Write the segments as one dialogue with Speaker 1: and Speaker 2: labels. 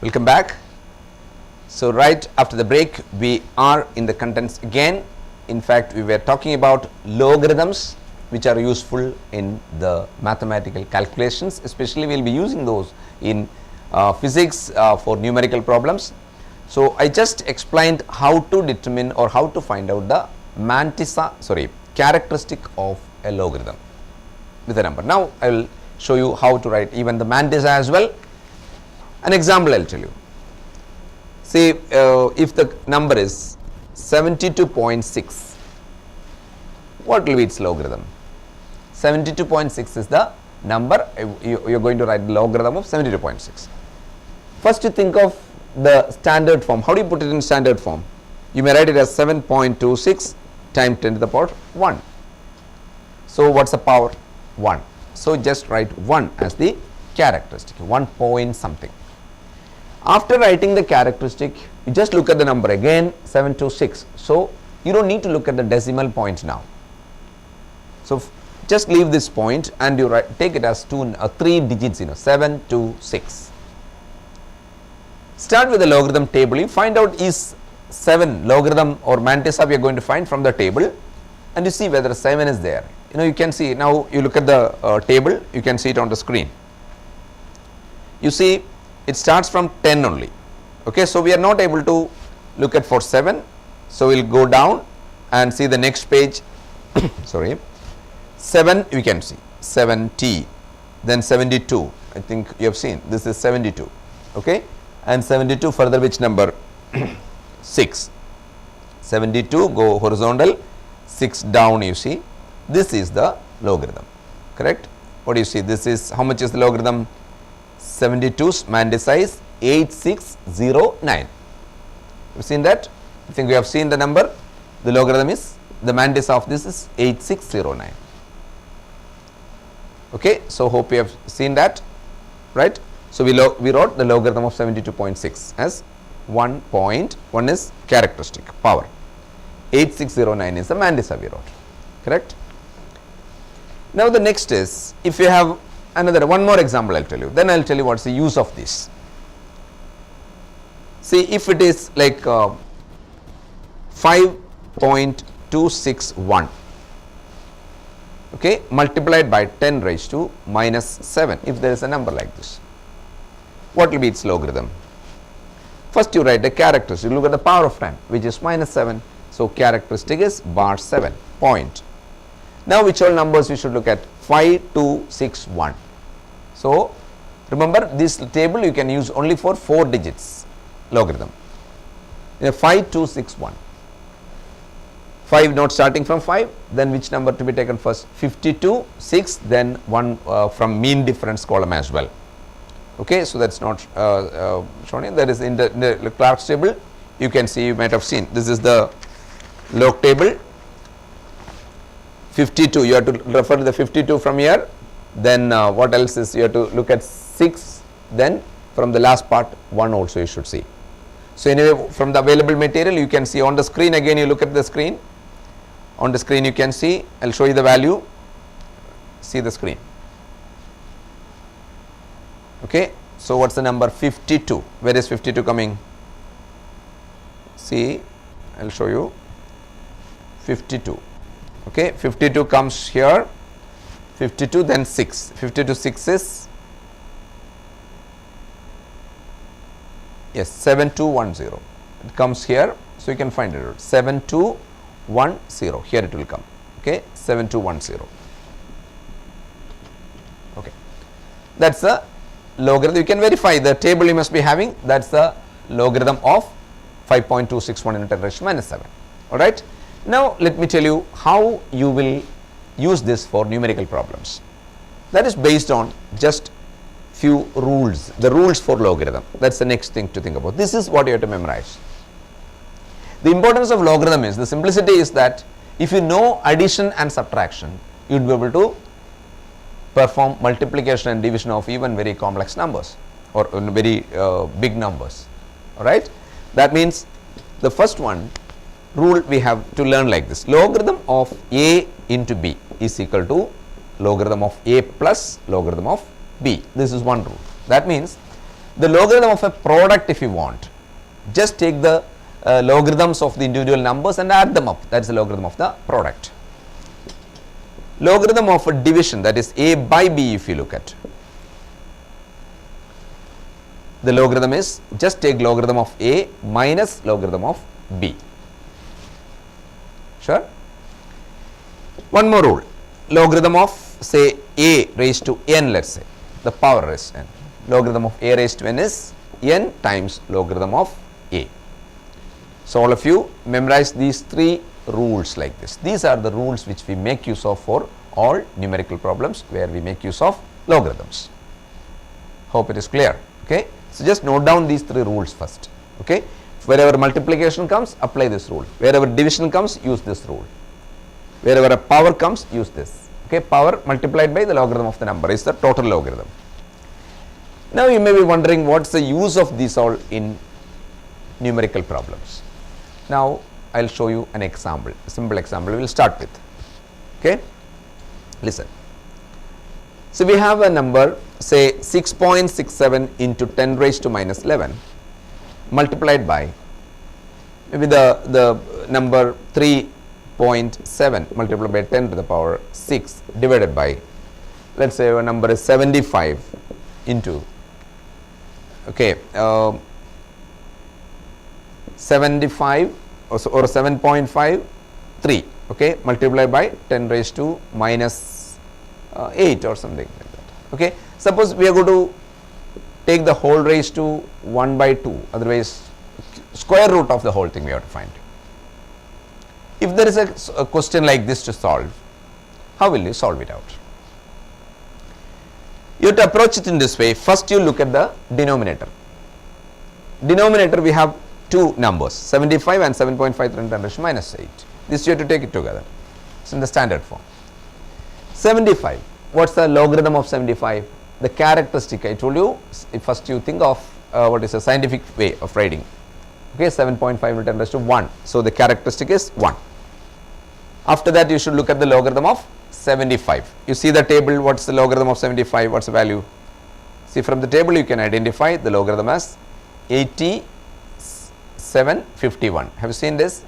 Speaker 1: Welcome back. So, right after the break we are in the contents again. In fact, we were talking about logarithms which are useful in the mathematical calculations, especially we will be using those in physics for numerical problems. So, I just explained how to determine or how to find out the characteristic of a logarithm with a number. Now, I will show you how to write even the mantissa as well. An example I will tell you. See, if the number is 72.6, what will be its logarithm? 72.6 is the number, you are going to write the logarithm of 72.6. First you think of the standard form. How do you put it in standard form? You may write it as 7.26 times 10 to the power 1. So, what is the power? 1. So, just write 1 as the characteristic, 1 point something. After writing the characteristic, you just look at the number again, 726. So, you do not need to look at the decimal point now. So, just leave this point and you take it as 3 digits, 726. Start with the logarithm table. You find out is 7 logarithm or mantissa we are going to find from the table, and you see whether 7 is there. You can see now, you look at the table, you can see it on the screen. You see it starts from 10 only. Okay, so we are not able to look at for 7. So, we will go down and see the next page. Sorry, 7 we can see 70, then 72. I think you have seen this is 72. Okay, and 72 further which number? 6. 72 go horizontal, 6 down, you see this is the logarithm, correct? What do you see? This is, how much is the logarithm? 72's mantissa is 8609. You seen that? I think we have seen the number. The logarithm is, the mantissa of this is 8609. Okay, so hope you have seen that, right? So, we wrote the logarithm of 72.6 as 1 point, 1 is characteristic power, 8609 is the mantissa we wrote, correct? Now, the next is, if you have another one more example I will tell you, then I will tell you what is the use of this. See, if it is like 5.261, okay, multiplied by 10 raised to minus 7, if there is a number like this, what will be its logarithm? First you write the characteristic, you look at the power of 10 which is minus 7. So, characteristic is bar 7 point. Now, which all numbers we should look at? 5261. So, remember this table you can use only for 4 digits logarithm. 5261. 5 not starting from 5, then which number to be taken first? 52, 6, then 1 from mean difference column as well. Okay, so that is not shown here. That is in the Clark's table. You can see, you might have seen, this is the log table. 52, you have to refer to the 52 from here. Then what else is, you have to look at 6, then from the last part 1 also you should see. So, anyway, from the available material you can see on the screen, again you look at the screen. On the screen you can see, I will show you the value, see the screen. Okay. So, what is the number? 52, where is 52 coming? See, I will show you 52. Okay, 52 comes here, 52 then 6, 52 6 is, yes, 7210, it comes here. So, you can find it out, 7210, here it will come, okay, 7210, okay. That is the logarithm. You can verify the table you must be having, that is the logarithm of 5.261 into 10 raised to minus 7, alright. Now, let me tell you how you will use this for numerical problems. That is based on just few rules, the rules for logarithm. That is the next thing to think about. This is what you have to memorize. The importance of logarithm is, the simplicity is that if you know addition and subtraction, you would be able to perform multiplication and division of even very complex numbers or very big numbers, alright. That means the first one rule we have to learn like this: logarithm of a into b is equal to logarithm of a plus logarithm of b. This is one rule. That means The logarithm of a product, if you want, just take the logarithms of the individual numbers and add them up. That is the logarithm of the product. Logarithm of a division, that is a by b, if you look at. The logarithm is, just take logarithm of a minus logarithm of b. Sure? One more rule. Logarithm of, say, a raised to n, let us say, the power raised to n. Logarithm of a raised to n is n times logarithm of a. So, all of you memorize these three rules like this. These are the rules which we make use of for all numerical problems where we make use of logarithms. Hope it is clear. Okay. So, just note down these three rules first. Okay. Wherever multiplication comes, apply this rule. Wherever division comes, use this rule. Wherever a power comes, use this. Okay. Power multiplied by the logarithm of the number is the total logarithm. Now, you may be wondering what is the use of these all in numerical problems. Now, I will show you an example, a simple example we will start with. Okay. Listen. So, we have a number, say 6.67 into 10 raised to minus 11 multiplied by maybe the number 3.7 multiplied by 10 to the power 6 divided by, let us say our number is 75 into, okay, 75 or 7.53, okay, multiplied by 10 raised to minus 8 or something like that. Okay. Suppose we are going to take the whole raised to 1 by 2, otherwise square root of the whole thing we have to find. If there is a question like this to solve, how will you solve it out? You have to approach it in this way. First you look at the denominator. Denominator we have two numbers, 75 and 7.53 into 10 raised to minus 8. This you have to take it together. It's in the standard form. 75, what's the logarithm of 75? The characteristic I told you, first you think of what is a scientific way of writing. Okay, 7.5 into 10 raised to 1. So, the characteristic is 1. After that you should look at the logarithm of 75. You see the table, what's the logarithm of 75, what's the value? See, from the table you can identify the logarithm as 8751. Have you seen this?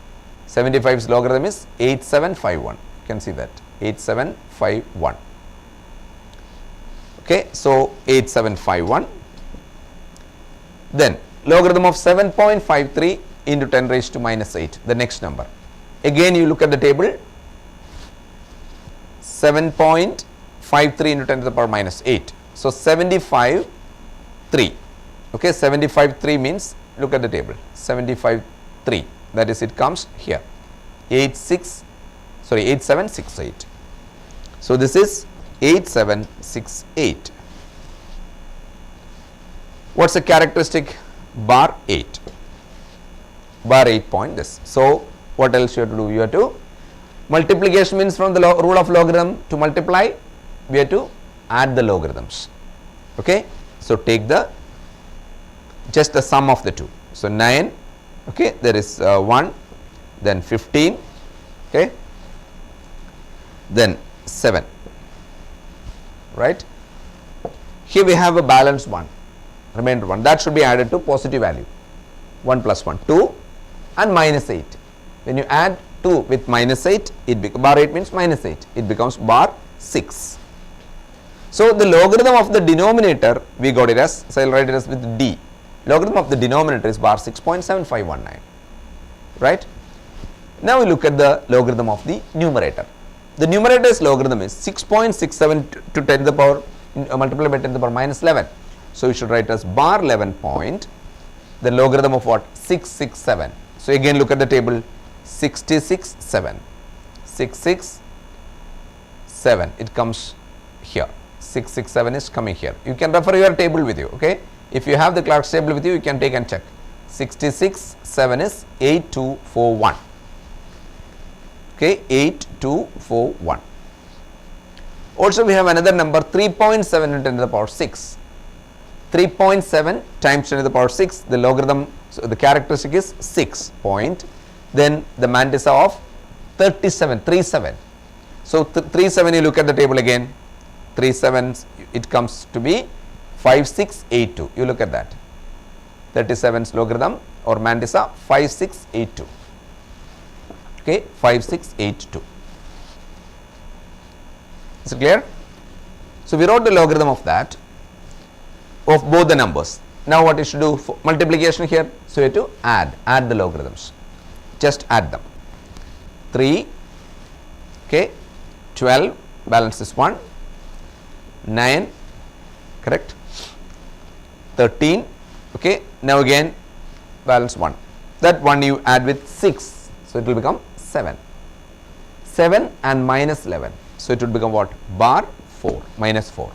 Speaker 1: 75's logarithm is 8751. You can see that 8751. Okay, so 8751. Then logarithm of 7.53 into 10 raised to minus 8, the next number. Again you look at the table, 7.53 into 10 to the power minus 8. So 75 3. Okay, 75 3 means, look at the table, 75 3, that is it comes here, 8768. So this is 8768. What's the characteristic? Bar 8. Bar 8 point this. So what else you have to do? You have to, multiplication means from the rule of logarithm, to multiply we have to add the logarithms. Okay. So take the just the sum of the two. So 9, okay, there is 1, then 15, okay, then 7, right. Here we have a balanced 1, remainder 1, that should be added to positive value, 1 plus 1, 2 and minus 8. When you add 2 with minus 8, bar 8 means minus 8, it becomes bar 6. So the logarithm of the denominator we got it as, so I will write it as with D. Logarithm of the denominator is bar 6.7519, right. Now we look at the logarithm of the numerator. The numerator's logarithm is 6.67 to 10 to the power multiplied by 10 to the power minus 11. So we should write as bar 11 point, the logarithm of what? 667. So again look at the table, 667, 667, it comes here, 667 is coming here. You can refer your table with you, okay. If you have the Clark's table with you, you can take and check. 66 7 is 8241. Okay, 8241. Also we have another number 3.7 into 10 to the power 6. 3.7 times 10 to the power 6, the logarithm, so the characteristic is 6 point. Then the mantissa of 37, 37. So 37, you look at the table again, 37, it comes to be 5682. You look at that. 37's logarithm or mantissa 5682. Okay, 5682. Is it clear? So we wrote the logarithm of that, of both the numbers. Now what you should do for multiplication here? So you have to add the logarithms. Just add them. 3, okay, 12, balance is 1, 9, correct, 13, okay, now again balance 1. That one you add with 6, so it will become 7. 7 and minus 11, so it would become what? Bar 4, minus 4.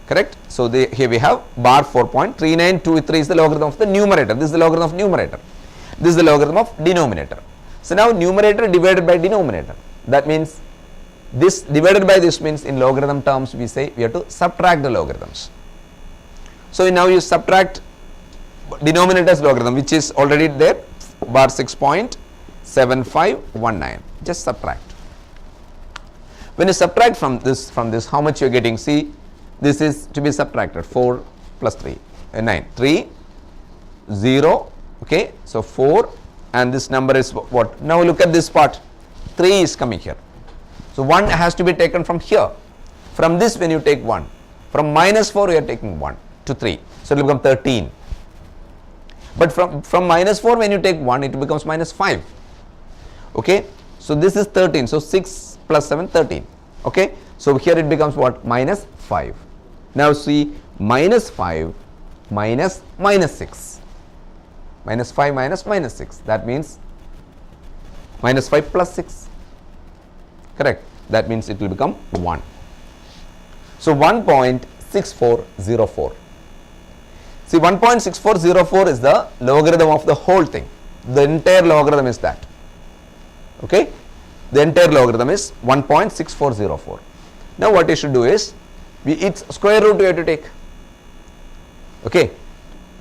Speaker 1: Correct? So here we have bar 4.3923 is the logarithm of the numerator. This is the logarithm of numerator. This is the logarithm of denominator. So now numerator divided by denominator. That means this divided by this means in logarithm terms we say we have to subtract the logarithms. So now you subtract denominator's logarithm, which is already there, bar 6.7519. Just subtract. When you subtract from this, how much you are getting? See, this is to be subtracted. 4 plus 3, 9. 3, 0, okay. So 4 and this number is what? Now look at this part. 3 is coming here. So 1 has to be taken from here. From this when you take 1. From minus 4 you are taking 1 to 3. So it will become 13. But from minus 4 when you take 1 it becomes minus 5. Okay. So this is 13. So 6 plus 7, 13. Okay. So here it becomes what? Minus 5. Now see, minus 5 minus minus 6. Minus 5 minus minus 6. That means minus 5 plus 6. Correct. That means it will become 1. So 1.6404. See, 1.6404 is the logarithm of the whole thing. The entire logarithm is that. Okay. The entire logarithm is 1.6404. Now what you should do is, its square root you have to take. Okay.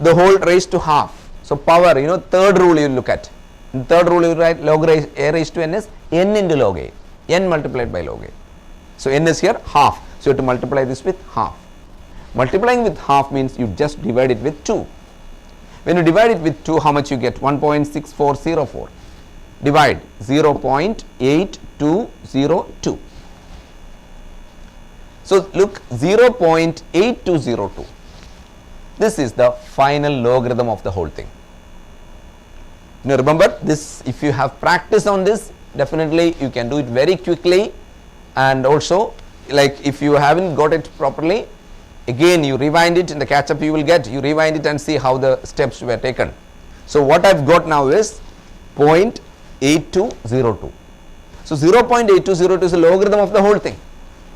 Speaker 1: The whole raised to half. So power, third rule you look at. In third rule you write log a raised to n is n into log a. N multiplied by log a. So n is here half. So you have to multiply this with half. Multiplying with half means you just divide it with 2. When you divide it with 2, how much you get? 1.6404. Divide 0.8202. So look, 0.8202. This is the final logarithm of the whole thing. Now remember this, if you have practice on this, definitely you can do it very quickly, and also like if you haven't got it properly, again you rewind it in the catch up you will get, you rewind it and see how the steps were taken. So what I've got now is 0.8202. So 0.8202 is the logarithm of the whole thing.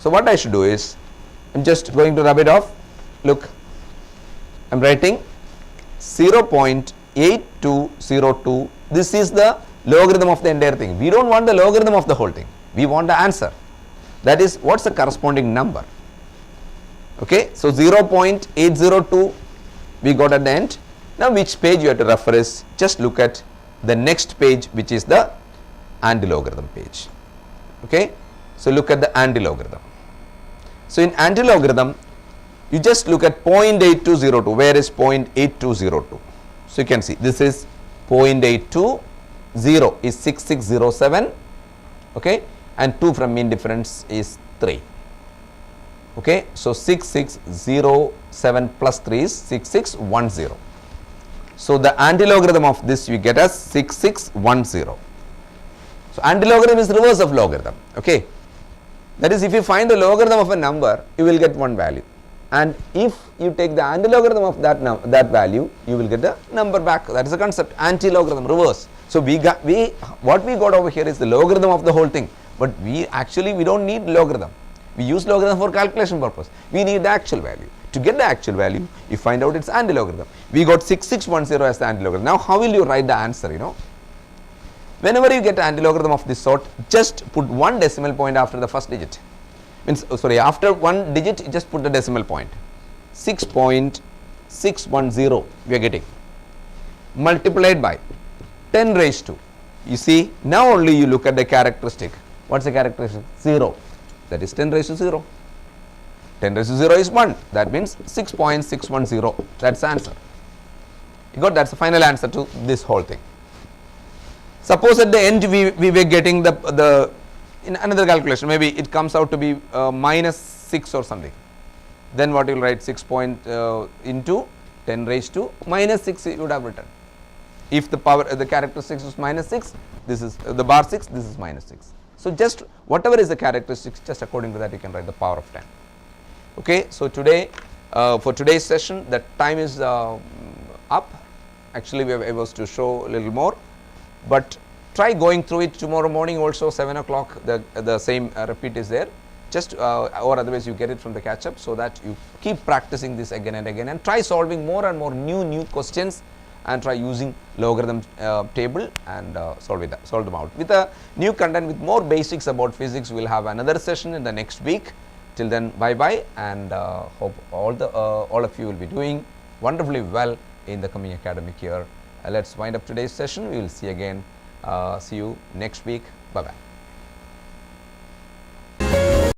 Speaker 1: So what I should do is, I'm just going to rub it off. Look, I'm writing 0.8202. This is the logarithm of the entire thing. We don't want the logarithm of the whole thing. We want the answer. That is, what's the corresponding number? Okay, so 0.802 we got at the end. Now which page you have to refer is, just look at the next page, which is the antilogarithm page. Okay, so look at the antilogarithm. So in antilogarithm, you just look at 0.8202. Where is 0.8202? So you can see this is 0.820 is 6607. Okay, and 2 from mean difference is 3. Okay, so 6607 plus 3 is 6610. So the antilogarithm of this you get as 6610. So antilogarithm is reverse of logarithm. Okay, that is, if you find the logarithm of a number, you will get one value, and if you take the antilogarithm of that value, you will get the number back. That is the concept, antilogarithm, reverse. So what we got over here is the logarithm of the whole thing, but we don't need logarithm. We use logarithm for calculation purpose. We need the actual value. To get the actual value, you find out its antilogarithm. We got 6610 as the antilogarithm. Now how will you write the answer? Whenever you get an antilogarithm of this sort, just put one decimal point after the first digit. After one digit, just put the decimal point. 6.610 we are getting. Multiplied by 10 raised to. You see, now only you look at the characteristic. What's the characteristic? 0. That is 10 raised to 0. 10 raised to 0 is 1. That means 6.610. That's the answer. You got that's the final answer to this whole thing. Suppose at the end we were getting the in another calculation, maybe it comes out to be minus 6 or something. Then what you will write 6 into 10 raised to minus 6 you would have written. If the power the characteristics is minus 6, this is the bar 6, this is minus 6. So just whatever is the characteristics, just according to that you can write the power of 10. Okay, so today for today's session the time is up. Actually we were able to show a little more, but try going through it tomorrow morning also 7 o'clock the same repeat is there, just or otherwise you get it from the catch up, so that you keep practicing this again and again and try solving more and more new questions and try using logarithm table and solve them out with a new content with more basics about physics. We will have another session in the next week. Till then, bye bye, and hope all of you will be doing wonderfully well in the coming academic year. Let's wind up today's session. We will see you again. See you next week. Bye bye.